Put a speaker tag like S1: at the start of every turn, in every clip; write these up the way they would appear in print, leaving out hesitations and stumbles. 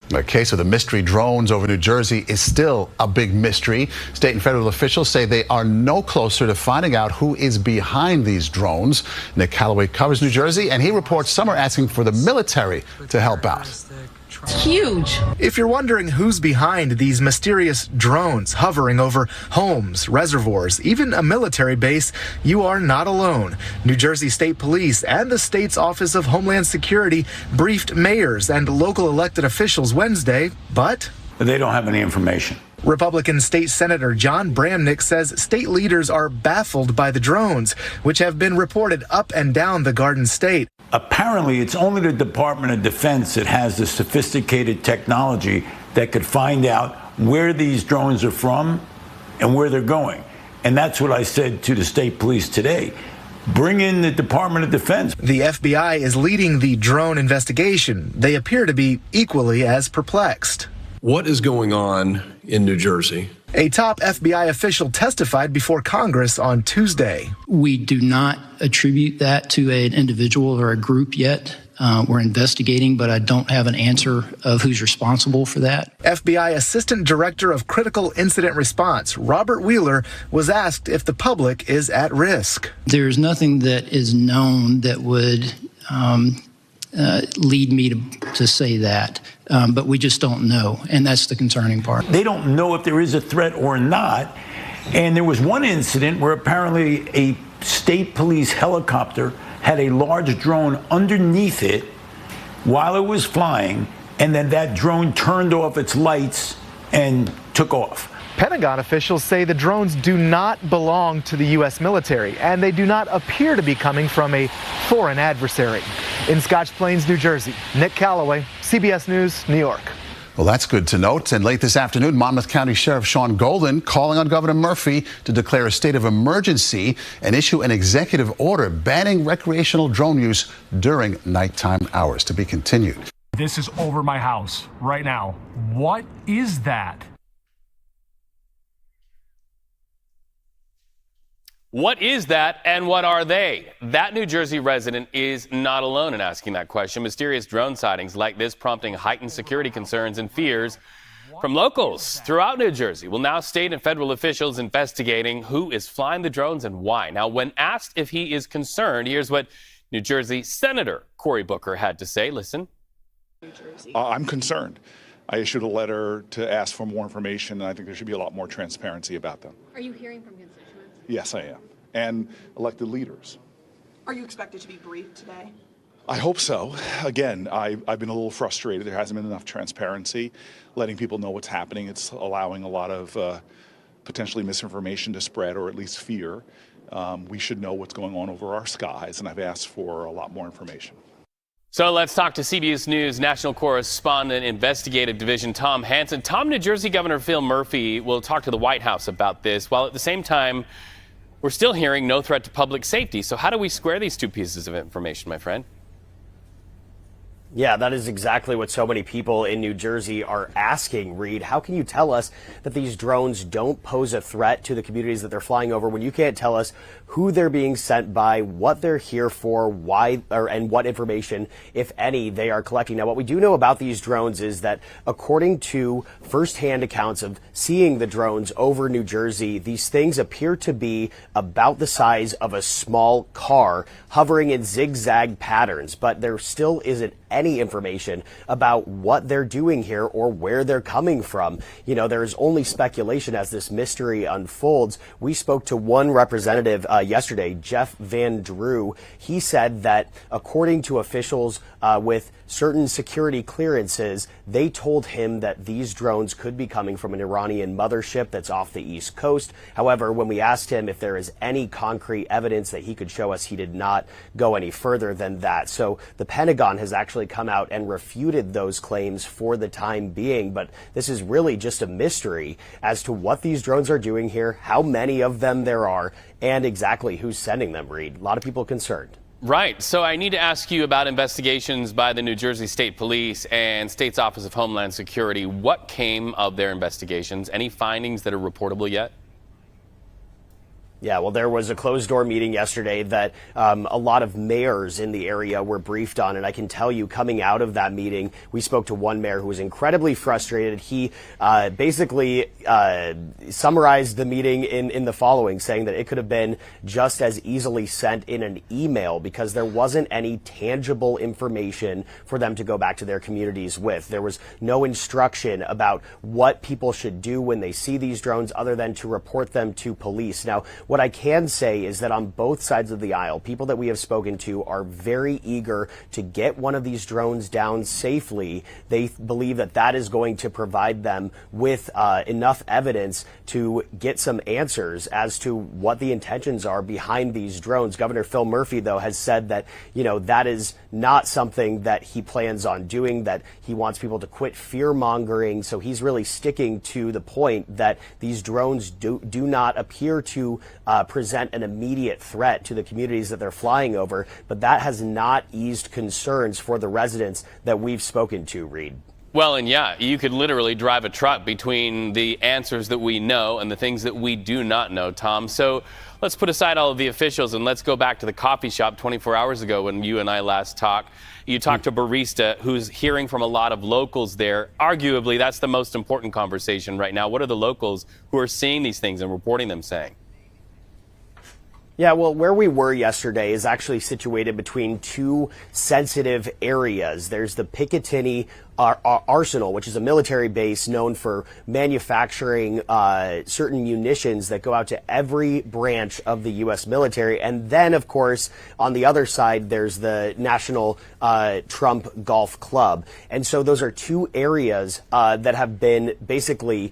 S1: The case of the mystery drones over New Jersey is still a big mystery. State and federal officials say they are no closer to finding out who is behind these drones. Nick Calloway covers New Jersey, and he reports some are asking for the military to help out.
S2: It's huge.
S3: If you're wondering who's behind these mysterious drones hovering over homes, reservoirs, even a military base, you are not alone. New Jersey State Police and the state's Office of Homeland Security briefed mayors and local elected officials Wednesday, but
S4: they don't have any information.
S3: Republican State Senator John Bramnick says state leaders are baffled by the drones, which have been reported up and down the Garden State.
S4: Apparently, it's only the Department of Defense that has the sophisticated technology that could find out where these drones are from and where they're going. And that's what I said to the state police today. Bring in the Department of Defense.
S3: The FBI is leading the drone investigation. They appear to be equally as perplexed.
S5: What is going on in New Jersey?
S3: A top FBI official testified before Congress on Tuesday.
S6: We do not attribute that to an individual or a group yet. We're investigating, but I don't have an answer of who's responsible for that.
S3: FBI Assistant Director of Critical Incident Response, Robert Wheeler, was asked if the public is at risk.
S6: There's nothing that is known that would lead me to say that, but we just don't know, and that's the concerning part.
S4: They don't know if there is a threat or not, and there was one incident where apparently a state police helicopter had a large drone underneath it while it was flying, and then that drone turned off its lights and took off.
S3: Pentagon officials say the drones do not belong to the U.S. military, and they do not appear to be coming from a foreign adversary. In Scotch Plains, New Jersey, Nick Calloway, CBS News, New York.
S1: Well, that's good to note. And late this afternoon, Monmouth County Sheriff Sean Golden calling on Governor Murphy to declare a state of emergency and issue an executive order banning recreational drone use during nighttime hours. To be continued.
S7: This is over my house right now. What is that?
S8: What is that and what are they? That New Jersey resident is not alone in asking that question. Mysterious drone sightings like this prompting heightened security concerns and fears from locals throughout New Jersey. Well, now state and federal officials investigating who is flying the drones and why. Now, when asked if he is concerned, here's what New Jersey Senator Cory Booker had to say. Listen.
S9: I'm concerned. I issued a letter to ask for more information, and I think there should be a lot more transparency about them.
S2: Are you hearing from constituents?
S9: Yes, I am. And elected leaders.
S10: Are you expected to be briefed today?
S9: I hope so. Again, I've been a little frustrated. There hasn't been enough transparency, letting people know what's happening. It's allowing a lot of potentially misinformation to spread, or at least fear. We should know what's going on over our skies, and I've asked for a lot more information.
S8: So let's talk to CBS News national correspondent, investigative division, Tom Hansen. Tom, New Jersey Governor Phil Murphy will talk to the White House about this, while at the same time, we're still hearing no threat to public safety. So how do we square these two pieces of information, my friend?
S11: Yeah, that is exactly what so many people in New Jersey are asking, Reed. How can you tell us that these drones don't pose a threat to the communities that they're flying over when you can't tell us who they're being sent by, what they're here for, why, and what information, if any, they are collecting? Now, what we do know about these drones is that according to firsthand accounts of seeing the drones over New Jersey, these things appear to be about the size of a small car hovering in zigzag patterns, but there still isn't any information about what they're doing here or where they're coming from. You know, there's only speculation as this mystery unfolds. We spoke to one representative yesterday, Jeff Van Drew. He said that according to officials with certain security clearances, they told him that these drones could be coming from an Iranian mothership that's off the East Coast. However, when we asked him if there is any concrete evidence that he could show us, he did not go any further than that. So the Pentagon has actually come out and refuted those claims for the time being. But this is really just a mystery as to what these drones are doing here, how many of them there are, and exactly who's sending them, Reed. A lot of people concerned.
S8: Right. So I need to ask you about investigations by the New Jersey State Police and State's Office of Homeland Security. What came of their investigations? Any findings that are reportable yet?
S11: Yeah, well, there was a closed-door meeting yesterday that a lot of mayors in the area were briefed on, and I can tell you, coming out of that meeting, we spoke to one mayor who was incredibly frustrated. He basically summarized the meeting in the following, saying that it could have been just as easily sent in an email because there wasn't any tangible information for them to go back to their communities with. There was no instruction about what people should do when they see these drones other than to report them to police. Now, what I can say is that on both sides of the aisle, people that we have spoken to are very eager to get one of these drones down safely. They believe that that is going to provide them with enough evidence to get some answers as to what the intentions are behind these drones. Governor Phil Murphy, though, has said that, that is not something that he plans on doing, that he wants people to quit fear-mongering. So he's really sticking to the point that these drones do not appear to present an immediate threat to the communities that they're flying over, but that has not eased concerns for the residents that we've spoken to, Reed.
S8: Well, and yeah, you could literally drive a truck between the answers that we know and the things that we do not know, Tom. So let's put aside all of the officials and let's go back to the coffee shop 24 hours ago when you and I last talked. You talked to a barista who's hearing from a lot of locals there. Arguably, that's the most important conversation right now. What are the locals who are seeing these things and reporting them saying?
S11: Yeah, well, where we were yesterday is actually situated between two sensitive areas. There's the Picatinny Arsenal, which is a military base known for manufacturing certain munitions that go out to every branch of the U.S. military. And then, of course, on the other side, there's the National Trump Golf Club. And so those are two areas that have been basically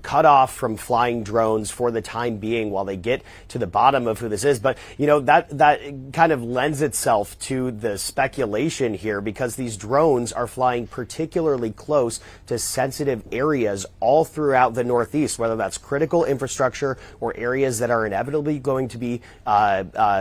S11: cut off from flying drones for the time being while they get to the bottom of who this is. But, that kind of lends itself to the speculation here because these drones are flying particularly close to sensitive areas all throughout the Northeast, whether that's critical infrastructure or areas that are inevitably going to be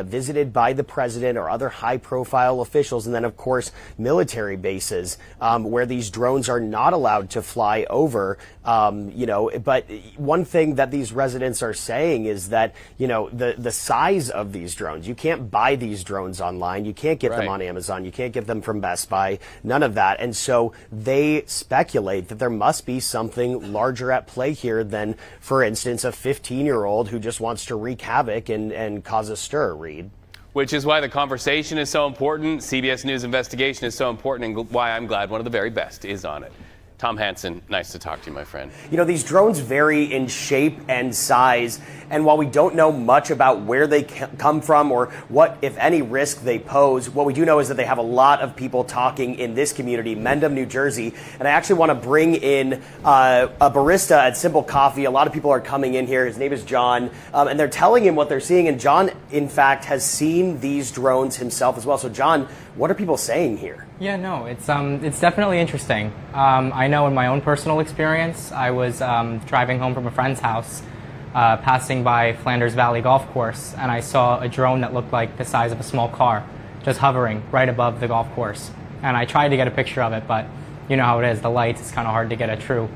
S11: visited by the president or other high-profile officials, and then, of course, military bases where these drones are not allowed to fly over. But one thing that these residents are saying is that, the size of these drones, you can't buy these drones online. You can't get them on Amazon. You can't get them from Best Buy, none of that. And so they speculate that there must be something larger at play here than, for instance, a 15-year-old who just wants to wreak havoc and cause a stir, Reed.
S8: Which is why the conversation is so important, CBS News investigation is so important, and why I'm glad one of the very best is on it. Tom Hansen, nice to talk to you, my friend.
S11: These drones vary in shape and size, and while we don't know much about where they come from or what, if any, risk they pose, what we do know is that they have a lot of people talking in this community, Mendham, New Jersey. And I actually want to bring in a barista at Simple Coffee. A lot of people are coming in here. His name is John, and they're telling him what they're seeing. And John, in fact, has seen these drones himself as well. So, John, what are people saying here?
S12: Yeah, no, it's definitely interesting. I know in my own personal experience, I was driving home from a friend's house, passing by Flanders Valley Golf Course, and I saw a drone that looked like the size of a small car, just hovering right above the golf course. And I tried to get a picture of it, but you know how it is, the lights, it's kind of hard to get a true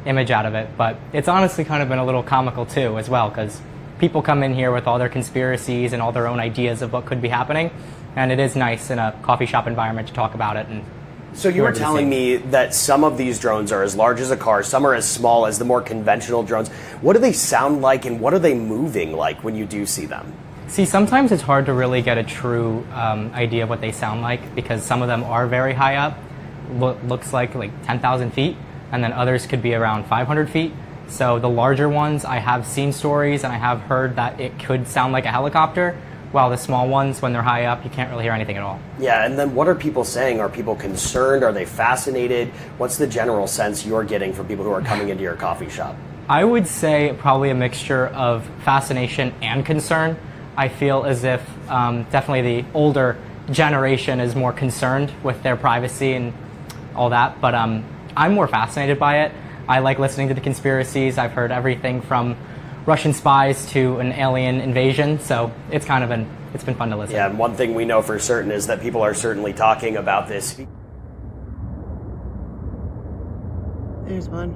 S12: image out of it. But it's honestly kind of been a little comical too as well, because people come in here with all their conspiracies and all their own ideas of what could be happening. And it is nice in a coffee shop environment to talk about it. And
S11: so you were telling me that some of these drones are as large as a car, some are as small as the more conventional drones. What do they sound like and what are they moving like when you do see them?
S12: See, sometimes it's hard to really get a true idea of what they sound like because some of them are very high up, looks like 10,000 feet, and then others could be around 500 feet. So the larger ones, I have seen stories and I have heard that it could sound like a helicopter. While the small ones, when they're high up, you can't really hear anything at all.
S11: Yeah, and then what are people saying? Are people concerned? Are they fascinated? What's the general sense you're getting from people who are coming into your coffee shop?
S12: I would say probably a mixture of fascination and concern. I feel as if definitely the older generation is more concerned with their privacy and all that, but I'm more fascinated by it. I like listening to the conspiracies. I've heard everything from Russian spies to an alien invasion, so it's been fun to listen.
S11: Yeah, and one thing we know for certain is that people are certainly talking about this.
S13: There's one.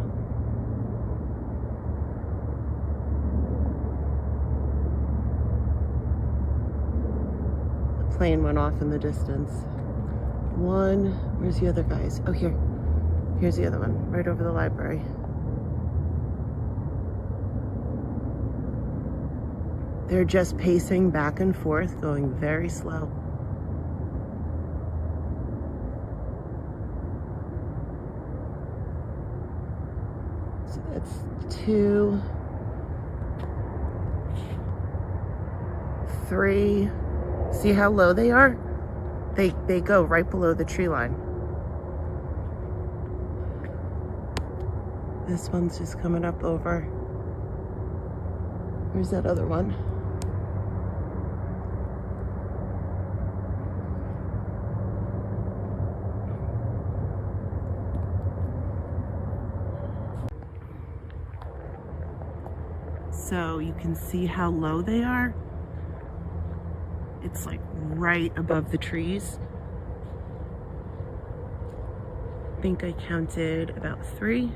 S13: plane went off in the distance. One, where's the other guys? Oh, here. Here's the other one, right over the library. They're just pacing back and forth, going very slow. So that's 2, 3. See how low they are? They go right below the tree line. This one's just coming up over. Where's that other one? So you can see how low they are. It's like right above the trees. I think I counted about 3.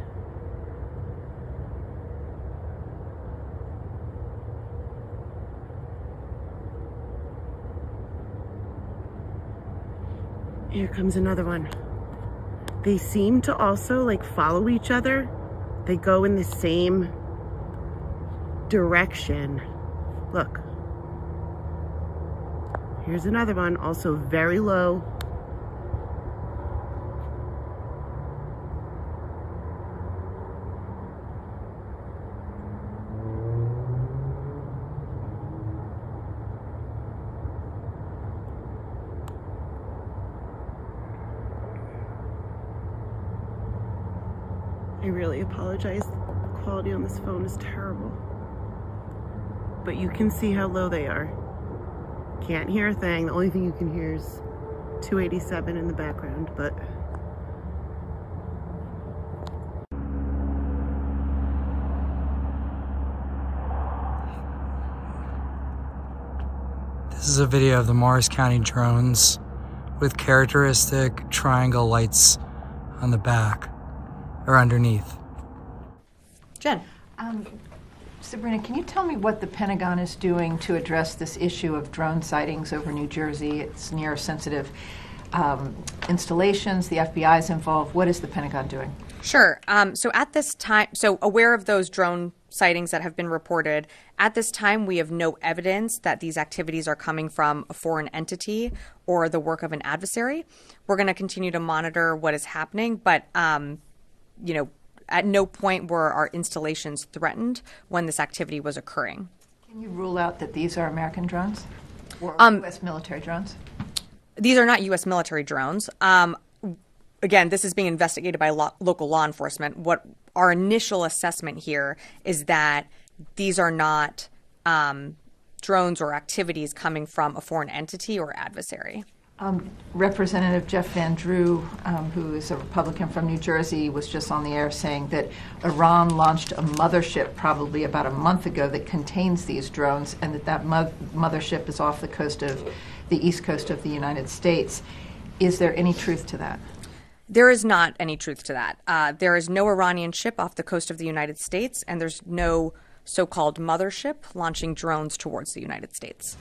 S13: Here comes another one. They seem to also like follow each other. They go in the same direction. Look. Here's another one, also very low. I really apologize. The quality on this phone is terrible. But you can see how low they are. Can't hear a thing. The only thing you can hear is 287 in the background, but
S14: this is a video of the Morris County drones with characteristic triangle lights on the back or underneath.
S15: Jen. Sabrina, can you tell me what the Pentagon is doing to address this issue of drone sightings over New Jersey? It's near sensitive installations. The FBI is involved. What is the Pentagon doing?
S16: Sure. So at this time, aware of those drone sightings that have been reported, at this time we have no evidence that these activities are coming from a foreign entity or the work of an adversary. We're going to continue to monitor what is happening, but at no point were our installations threatened when this activity was occurring.
S15: Can you rule out that these are American drones or U.S. military drones?
S16: These are not U.S. military drones. Again, this is being investigated by local law enforcement. What our initial assessment here is that these are not drones or activities coming from a foreign entity or adversary.
S15: Representative Jeff Van Drew, who is a Republican from New Jersey, was just on the air saying that Iran launched a mothership probably about a month ago that contains these drones, and that mothership is off the coast of the east coast of the United States. Is there any truth to that?
S16: There is not any truth to that. There is no Iranian ship off the coast of the United States, and there's no so-called mothership launching drones towards the United States.